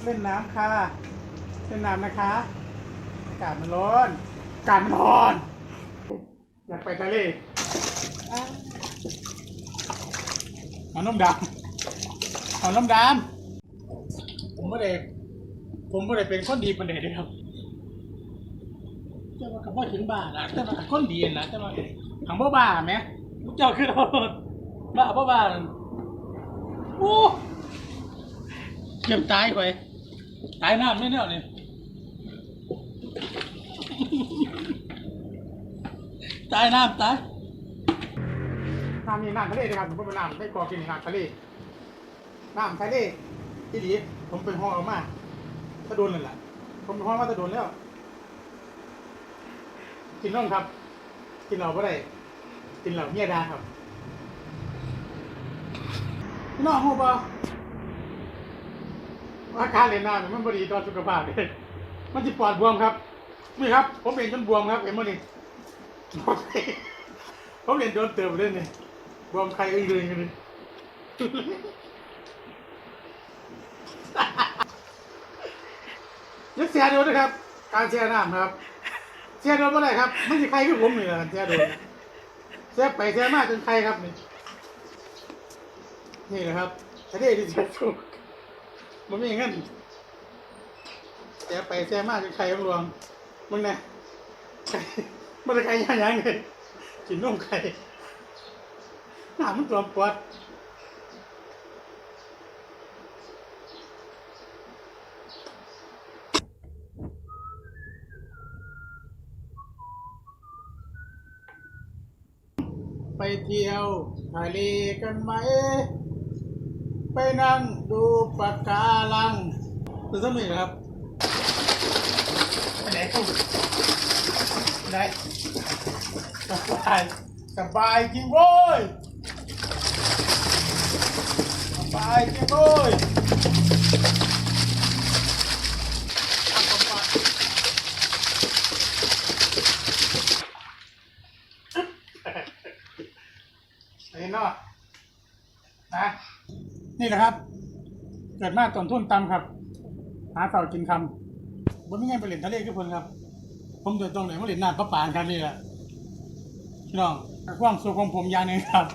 เล่นน้ำค่ะเล่นน้ำนะคะอากาศมันร้อนอากาศมันร้อนอยากไปทะเลเอาน้ำดำเอาน้ำดำผมไม่ได้เป็นคนดีประเดี๋ยวครับเจ้าว่าคำว่าถึงบ้านะแต่ว่าคนดีนะแต่ว่าคำว่าบ้าไหมเจ้าคือเราบ้าเพราะบ้าโอ้เก็บตายไปตายน้ำไม่แน่เนี่ยตายน้ำนี่น้ำทะเลนะครับผมเป็นน้ำไม่กอกินน้ำทะเลที่ดีผมเป็นห้องออกมาตะโดนเลยแหละผมเป็นห้องมาตะโดนแล้วกินน้องครับกินเหล้าไม่ได้กินเหล้าเมียดาครับพี่น้องหูป่ะอาการเล่นน้ำมันบดีต่อสุขภาพเลยมันจะปอดบวมครับนี่ครับผมเห็นจนบวมครับเห็นมั้ยนี่ผมเห็นโดนเติมเล่นนี่บวมใครอึ้งเลยกันนี่ยักเสียโดนนะครับการเสียน้ำครับเสียโดนเมื่อไรครับไม่ใช่ใครคือผมเลยนะเสียโดนเสียไปเสียมากจนใครครับนี่แหละครับทะเลที่เสียสุกมันไม่อย่างนั้นเสียไปเสียมากจนใครรวงมึงเนี่ยมันจะใครยังเลยกินนมไข่หน้ามันตัวปวดไปเที่ยวทะเลกันไหมไปนั่งดูปะการังคือสมัยนะครับไปไหนกูไหนสบายจริงโว้ยสบายจริงโว้ยเห็นเนาะนะนี่แหละครับเกิดมาต้นทุนต่ำครับหาเต่ากินคำผมไม่งั้นไปเล่นทะเลกับเพื่อนครับผมเดินตรงไหนมาเล่นน้ำประปานครับนี่แหละพี่น้องความสุขของผมอย่างหนึ่งครับ